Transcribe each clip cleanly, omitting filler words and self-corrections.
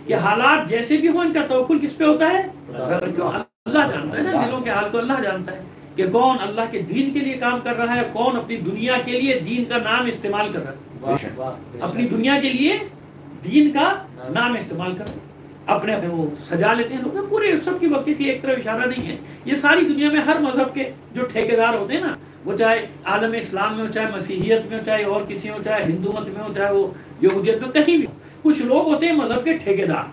کہ حالات جیسے بھی ہوں ان کا توکل کس پہ ہوتا ہے؟ اللہ جانتا ہے نا دلوں کے حال کو، اللہ جانتا ہے کہ کون اللہ کے دین کے لیے کام کر رہا ہے، کون اپنی دنیا کے لیے دین کا نام استعمال کر رہا ہے، اپنی دنیا کے لیے دین کا نام استعمال کر رہا ہے، اپنے اپنے وہ سجا لیتے ہیں لوگ، پورے سب کی وقت کسی ایک طرف اشارہ نہیں ہے۔ یہ ساری دنیا میں ہر مذہب کے جو ٹھیکیدار ہوتے ہیں نا، وہ چاہے عالم اسلام میں ہو، چاہے مسیحیت میں ہو، چاہے اور کسی ہو، چاہے ہندو مت میں ہو، چاہے وہ یہودیت میں، کہیں بھی ہو، کچھ لوگ ہوتے ہیں مذہب کے ٹھیکیدار،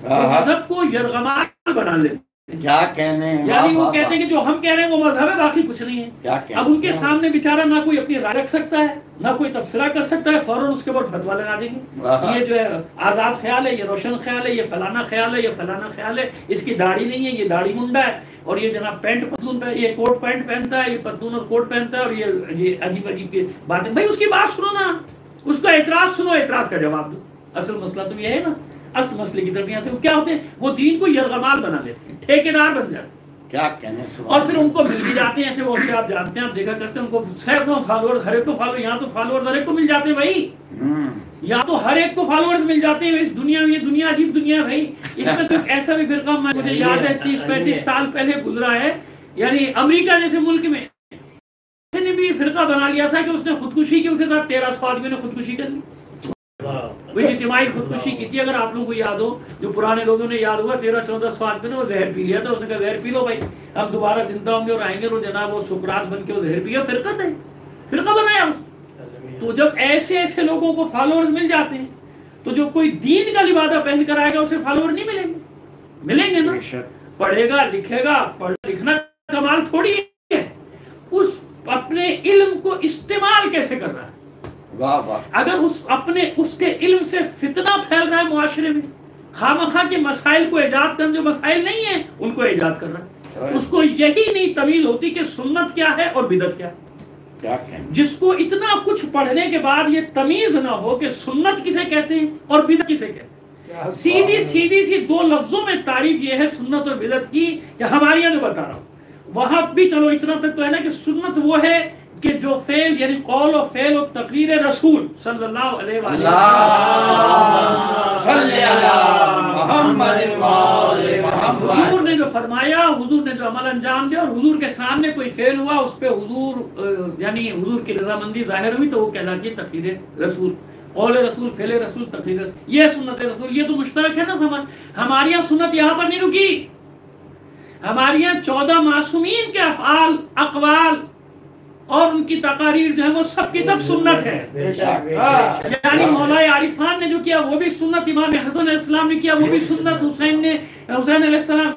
مذہب کو یرغمال بنا لیتے ہیں، کیا کہنے، یعنی وہ کہتے ہیں کہ جو ہم کہہ رہے ہیں وہ مذہب ہے، باقی کچھ نہیں ہے۔ اب ان کے سامنے بیچارہ نہ کوئی اپنی رائے رکھ سکتا ہے، نہ کوئی تبصرہ کر سکتا ہے، فوراً اس کے اوپر فتویٰ لگا دیں گے، یہ جو ہے آزاد خیال ہے، یہ روشن خیال ہے، یہ فلانا خیال ہے، یہ فلانا خیال ہے، اس کی داڑھی نہیں ہے، یہ داڑھی منڈا ہے، اور یہ جناب پینٹ پتلون پہ، یہ کوٹ پینٹ پہنتا ہے، یہ پتلون اور کوٹ پہنتا ہے، اور یہ عجیب عجیب کی باتیں۔ بھائی اس کی بات سنو نا، اس کا اعتراض سنو، اعتراض کا جواب دو۔ اصل مسئلہ تو یہ ہے نا، اصل مسئلے کی طرف نہیں آتے، وہ کیا ہوتے ہیں، وہ دین کو یرغمال بنا لیتے ہیں، ٹھیکیدار بن جاتے ہیں، کیا کہنے، اور پھر ان کو مل بھی جاتے ہیں، ایسے وہ سے آپ جانتے ہیں، آپ دیکھا کرتے ہیں، ان کو سینکڑوں فالوور، ہر ایک کو فالوور، یہاں تو فالوور ہر ایک کو مل جاتے ہیں بھائی، یہاں تو ہر ایک کو فالوورز مل جاتے ہیں اس دنیا میں۔ یہ دنیا عجیب دنیا ہے بھائی، اس میں تو ایسا بھی فرقہ مجھے یاد ہے 30-35 سال پہلے گزرا ہے، یعنی امریکہ جیسے ملک میں اس نے بھی فرقہ بنا لیا تھا کہ اس نے خودکشی کی، اس کے ساتھ 1300 آدمیوں نے خودکشی کر لی، وہ اجتماعی خودکشی کی تھی۔ اگر آپ لوگوں کو یاد ہو، جو پرانے لوگوں نے یاد ہوگا، 1300-1400 آدمی نے وہ زہر پی لیا تھا، اس نے کہا زہر پی لو بھائی، ہم دوبارہ زندہ ہوں گے اور آئیں گے، اور جناب وہ سقراط بن کے وہ زہر پیا، فرقہ ہے، فرقہ بنایا اس۔ تو جب ایسے ایسے لوگوں کو فالوورز مل جاتے ہیں، تو جو کوئی دین کا لبادہ پہن کر آئے گا اسے فالوور نہیں ملیں گے، ملیں گے نا، پڑھے گا لکھے گا، پڑھنا لکھنا کمال تھوڑی ہے، اس اپنے علم کو استعمال کیسے کر رہا ہے۔ اگر اس کے علم سے فتنہ پھیل رہا ہے معاشرے میں، خامخواہ کے مسائل کو ایجاد کرنے، جو مسائل نہیں ہیں ان کو ایجاد کر رہا ہے، اس کو یہی نہیں تمیز ہوتی کہ سنت کیا ہے اور بدعت کیا ہے۔ جس کو اتنا کچھ پڑھنے کے بعد یہ تمیز نہ ہو کہ سنت کسے کہتے ہیں اور بدعت کسے کہتے ہیں، سیدھی سی دو لفظوں میں تعریف یہ ہے سنت اور بدعت کی، کہ ہمارے یہاں جو بتا رہا ہوں وہاں بھی چلو اتنا تک تو ہے نا کہ سنت وہ ہے کہ جو فعل، یعنی قول و فعل و تقریر رسول صلی اللہ علیہ وسلم، حضور نے جو فرمایا، حضور نے جو عمل انجام دیا، اور حضور کے سامنے کوئی فعل ہوا، اس پہ حضور یعنی حضور کی رضامندی ظاہر ہوئی، تو وہ کہلاتی ہے تقریر رسول، قول رسول، فعل رسول، تقریر، یہ سنت رسول۔ یہ تو مشترک ہے نا سمجھ۔ ہمارے یہاں سنت یہاں پر نہیں رکی، ہمارے یہاں 14 معصومین کے افعال، اقوال اور ان کی تقاریر جو ہے وہ سب کی سب سنت ہے، یعنی مولا عارف خان نے جو کیا وہ بھی سنت، امام حسن علیہ السلام نے کیا وہ بھی سنت، حسین علیہ السلام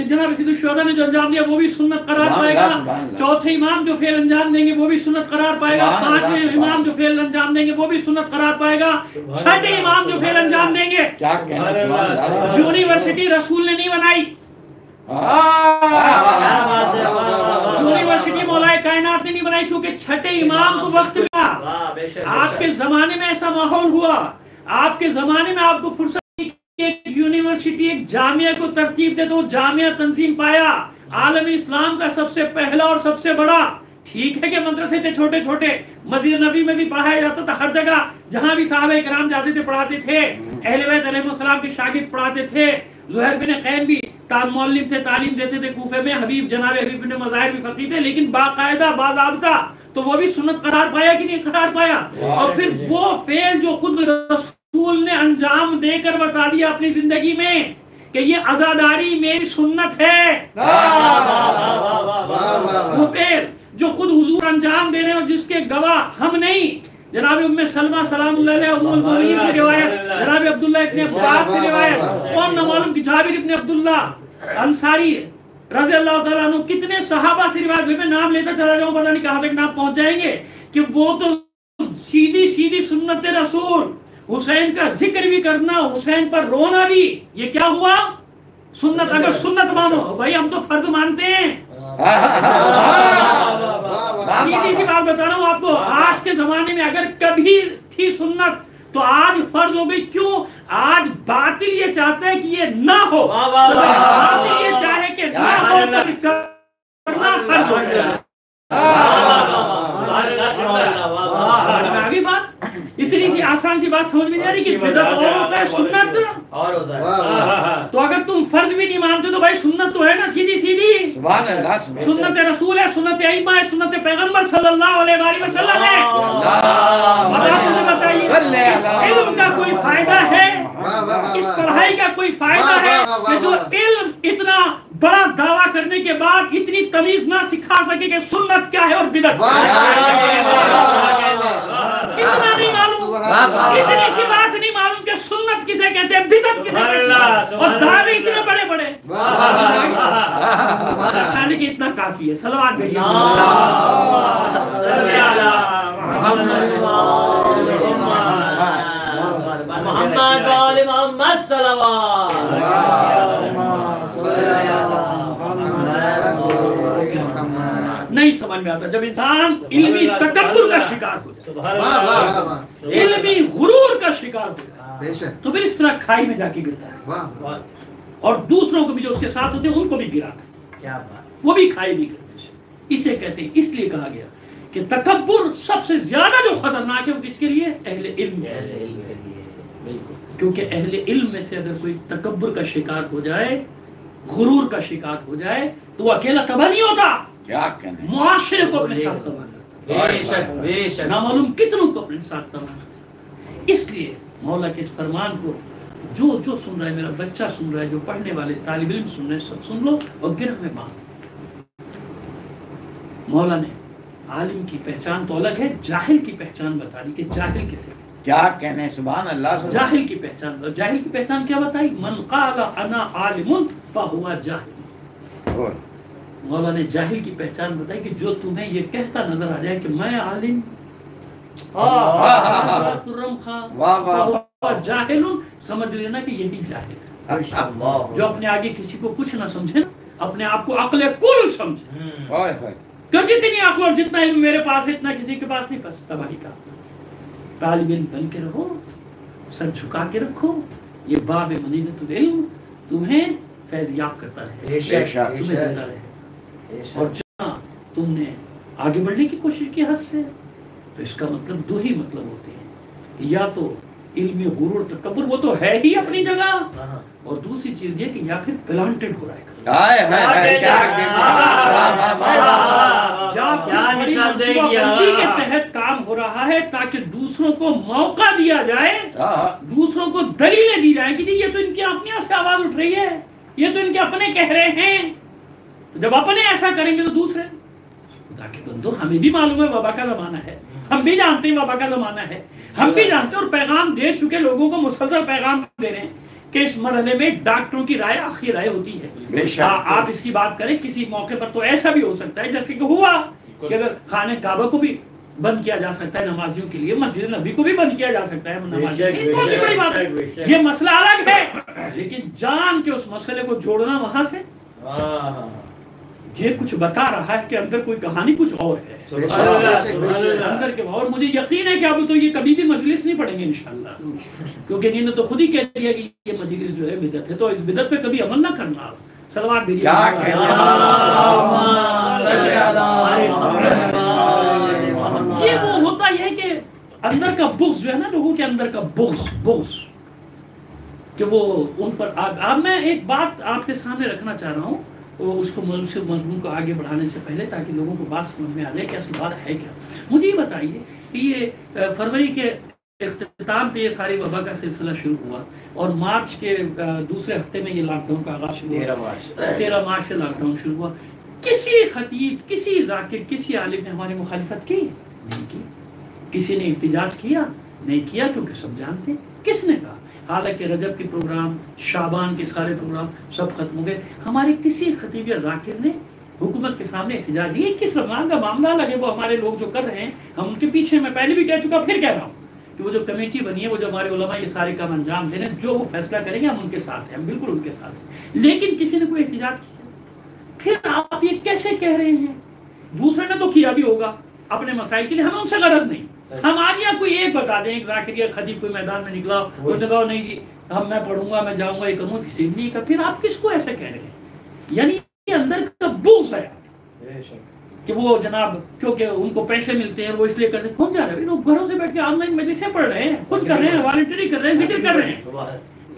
جناب سید الشہداء نے جو انجام دیا وہ بھی سنت قرار پائے گا، چوتھے امام جو فعل انجام دیں گے وہ بھی سنت قرار پائے گا، پانچویں امام جو فعل انجام دیں گے وہ بھی سنت قرار پائے گا، چھٹے امام جو فعل انجام دیں گے، یونیورسٹی رسول نے نہیں بنائی، یونیورسٹی مولا کائنات نے نہیں بنائی، کیونکہ چھٹے امام کو وقت ملا۔ آپ کے زمانے میں ایسا ماحول ہوا، آپ کے زمانے میں آپ کو فرصت ایک یونیورسٹی، ایک جامعہ کو ترتیب دے تو جامعہ تنظیم پایا، عالم اسلام کا سب سے پہلا اور سب سے بڑا۔ ٹھیک ہے کہ مدرسے تھے چھوٹے چھوٹے، مسجد نبی میں بھی پڑھایا جاتا تھا، ہر جگہ جہاں بھی صحابہ کرام جاتے تھے پڑھاتے تھے، اہل بیت علیہ السلام کے شاگرد پڑھاتے تھے، زہیر بن قین بھی معلم تھے، تعلیم دیتے تھے کوفے میں، جناب حبیب بن مظاہر بھی فقیہ تھے، لیکن باقاعدہ باضابطہ، تو وہ بھی سنت قرار پایا کہ نہیں قرار پایا؟ اور پھر وہ فعل جو خود رسول نے انجام دے کر بتا دیا اپنی زندگی میں کہ یہ عزاداری میری سنت ہے، وہ فعل جو خود حضور انجام دے رہے ہیں اور جس کے گواہ ہم نہیں، جناب ام سلمہ سلام اللہ علیہ ام المؤمنین سے روایت، جناب عبداللہ ابن عباس سے روایت، اور نہ معلوم کہ جابر ابن عبداللہ انصاری رضی اللہ تعالیٰ عنہ، کتنے صحابہ سے روایت، میں نام لیتا چلا جاؤں پتہ نہیں کہاں تک نام پہنچ جائیں گے، کہ وہ تو سیدھی سنت رسول، حسین کا ذکر بھی کرنا، حسین پر رونا بھی، یہ کیا ہوا؟ سنت۔ اگر سنت مانو بھائی، ہم تو فرض مانتے ہیں، سیدھی سی بات بتا رہا ہوں آپ کو، آج کے زمانے میں اگر کبھی تھی سنت تو آج فرض ہو گئی۔ کیوں؟ آج باطل یہ چاہتا ہے کہ یہ نہ ہو، باطل یہ چاہے کہ نہ ہو تو کرنا فرض ہو گیا۔ آگے بات اتنی سی آسان آسان سی بات سمجھ میں نہیں آ رہی کہ بدعت اور ہوتا ہے سنت اور ہوتا ہے. تو اگر تم فرض بھی نہیں مانتے تو بھائی سنت تو ہے نا سیدھی سیدھی. سبحان اللہ. سنت رسول ہے, سنت ائمہ ہے, سنت پیغمبر صلی اللہ علیہ وآلہ وسلم ہے. اب آپ مجھے بتائیے اس علم کا کوئی فائدہ ہے, اس پڑھائی کا کوئی فائدہ ہے کہ جو علم اتنا بڑا دعویٰ کرنے کے بعد اتنی تمیز نہ سکھا سکے کہ سنت کیا ہے اور بدعت کیا ہے. اتنا نہیں معلوم, اتنی سی بات نہیں معلوم کہ سنت کسے کہتے ہیں, بدعت کسے کہتے ہیں, اور دعوے اتنے بڑے بڑے. کھانے کے اتنا کافی ہے. صلوات بھیجیے محمد وآل محمد صلوات. نہیں سمجھ میں آتا جب انسان علمی تکبر کا شکار ہو جائے, علمی غرور کا شکار ہو جائے, تو پھر اس طرح کھائی میں جا کے گرتا ہے, اور دوسروں کو بھی جو اس کے ساتھ ہوتے ہیں ان کو بھی گراتا ہے, وہ بھی کھائی بھی گرتے ہیں. اسے کہتے ہیں, اس لیے کہا گیا کہ تکبر سب سے زیادہ جو خطرناک ہے وہ کس کے لیے؟ اہل علم کے لیے. کیونکہ اہل علم میں سے اگر کوئی تکبر کا شکار ہو جائے, غرور کا شکار ہو جائے, تو وہ اکیلا تباہ نہیں ہوتا, کیا کہنے, معاشرے کو اپنے ساتھ تباہ کرتا ہے, نامعلوم کتنوں کو اپنے ساتھ تباہ کرتا ہے. اس لیے مولا کے اس فرمان کو جو سن رہا ہے, میرا بچہ سن رہا ہے, جو پڑھنے والے طالب علم سن رہے ہیں, سب سن لو اور گرہ میں باندھ. مولا نے عالم کی پہچان تو الگ ہے, جاہل کی پہچان بتا دی کہ جاہل کسے, کیا کہنے. سبحان اللہ. جاہل کی پہچان, جاہل کی پہچان کیا بتائی؟ من قال انا عالم فہو جاہل. مولا نے جاہل کی پہچان بتائی کہ جو تمہیں یہ کہتا نظر آ جائے کہ میں عالم, جاہل, سمجھ لینا کہ یہی جاہل ہے. جو اپنے آگے کسی کو کچھ نہ سمجھے نا, اپنے آپ کو عقل کل سمجھے کہ جتنی عقل اور جتنا علم میرے پاس ہے اتنا کسی کے پاس نہیں, بس تباہی کا. طالب علم بن کے رہو, سر جھکا کے رکھو, یہ باب مدینۃ العلم تمہیں فیض یاب کرتا رہے, تمہیں دیتا رہے. اور جہاں تم نے آگے بڑھنے کی کوشش کی حد سے, تو اس کا مطلب دو ہی مطلب ہوتے ہیں, یا تو علمی غرور تکبر وہ تو ہے ہی اپنی جگہ, اور دوسری چیز یہ کہ یا پھر پلانٹڈ ہو رہا ہے, کے تحت کام ہو رہا ہے تاکہ دوسروں کو موقع دیا جائے, دوسروں کو دلیلیں دی جائیں کہ جی یہ تو ان کی اپنی سے آواز اٹھ رہی ہے, یہ تو ان کے اپنے کہہ رہے ہیں. تو جب اپنے ایسا کریں گے تو دوسرے, خدا کے بندو ہمیں بھی معلوم ہے وبا کا زمانہ ہے, ہم بھی جانتے ہیں وبا کا زمانہ ہے, ہم بھی جانتے ہیں اور پیغام دے چکے, لوگوں کو مسلسل پیغام دے رہے ہیں کہ اس مرحلے میں ڈاکٹروں کی رائے آخری رائے ہوتی ہے. آپ اس کی بات کریں کسی موقع پر تو ایسا بھی ہو سکتا ہے جیسے کہ ہوا کہ اگر خانہ کعبہ کو بھی بند کیا جا سکتا ہے نمازیوں کے لیے, مسجد نبی کو بھی بند کیا جا سکتا ہے نمازیوں کے لیے, بہت بڑی بات ہے, یہ مسئلہ الگ ہے. لیکن جان کے اس مسئلے کو جوڑنا وہاں سے, یہ کچھ بتا رہا ہے کہ اندر کوئی کہانی کچھ اور ہے, اندر کے, اور مجھے یقین ہے کہ اب تو یہ کبھی بھی مجلس نہیں پڑھیں گے انشاءاللہ, کیونکہ انہوں نے تو خود ہی کہہ دیا کہ یہ مجلس جو ہے بدعت ہے, تو اس بدعت پہ کبھی عمل نہ کرنا. صلوات بھیجیے. یہ وہ ہوتا ہے کہ اندر کا بغض جو ہے نا, لوگوں کے اندر کا بغض کہ وہ ان پر. اب میں ایک بات آپ کے سامنے رکھنا چاہ رہا ہوں, اس کو مضمون کو آگے بڑھانے سے پہلے, تاکہ لوگوں کو بات سمجھ میں آ جائے کہ اصل بات ہے کیا. مجھے یہ بتائیے کہ یہ فروری کے اختتام پہ یہ ساری وبا کا سلسلہ شروع ہوا, اور مارچ کے دوسرے ہفتے میں یہ لاک ڈاؤن کا آغاز شروع ہوا, 13 مارچ سے لاک ڈاؤن شروع ہوا. کسی خطیب, کسی ذاکر, کسی عالم نے ہماری مخالفت کی نہیں کی, کسی نے احتجاج کیا نہیں کیا, کیونکہ سب جانتے. کس نے کہا؟ حالانکہ رجب کے پروگرام, شعبان کے سارے پروگرام سب ختم ہو گئے, ہمارے کسی خطیب یا ذاکر نے حکومت کے سامنے احتجاج نہیں. کس رمضان کا معاملہ لگے, وہ ہمارے لوگ جو کر رہے ہیں ہم ان کے پیچھے, میں پہلے بھی کہہ چکا پھر کہہ رہا ہوں کہ وہ جو کمیٹی بنی ہے, وہ جو ہمارے علماء یہ سارے کام انجام دے رہے ہیں, جو وہ فیصلہ کریں گے ہم ان کے ساتھ ہیں, ہم بالکل ان کے ساتھ ہیں. لیکن کسی نے کوئی احتجاج کیا, پھر آپ یہ کیسے کہہ رہے ہیں؟ دوسرے نے تو کیا بھی ہوگا اپنے مسائل کے لیے, ہمیں ان سے غرض نہیں. ہمارے یہاں کوئی ایک بتا دیں, ایک ذاکر یا خطیب کوئی میدان میں نکلا, وہ نے کہا نہیں جی ہم میں پڑھوں گا, میں جاؤں گا, یہ کروں گا, کسی نے نہیں کہا. پھر آپ کس کو ایسے کہہ رہے ہیں؟ یعنی اندر کا بغض ہے, کہ وہ جناب کیونکہ ان کو پیسے ملتے ہیں وہ اس لیے کرتے ہیں. کون جا رہا ہے؟ لوگ گھروں سے بیٹھ کے آن لائن مجلسیں پڑھ رہے ہیں, خود کر رہے ہیں, والنٹری کر رہے ہیں, ذکر کر رہے ہیں.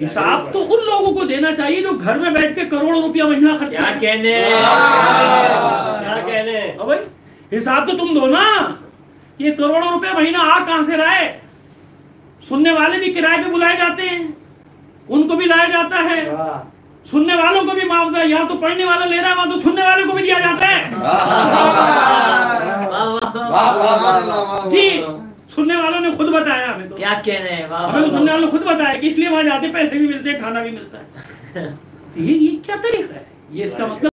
حساب تو ان لوگوں کو دینا چاہیے جو گھر میں بیٹھ کے کروڑوں روپیہ مہینہ خرچ کیا کہنے بھائی, حساب تو تم دو نا. یہ کروڑوں روپے مہینہ آ کہاں سے رہا ہے؟ سننے والے بھی کرائے پہ بلائے جاتے ہیں, ان کو بھی لایا جاتا ہے. سننے والوں کو بھی معاوضہ یہاں تو پڑھنے والا لے رہا ہے, وہاں تو سننے والے کو بھی دیا جاتا ہے. جی سننے والوں نے خود بتایا ہمیں تو, کیا کہنے ہمیں تو سننے والوں نے خود بتایا کہ اس لیے وہاں جاتے پیسے بھی ملتے ہیں, کھانا بھی ملتا ہے. یہ کیا طریقہ ہے؟ یہ اس کا مطلب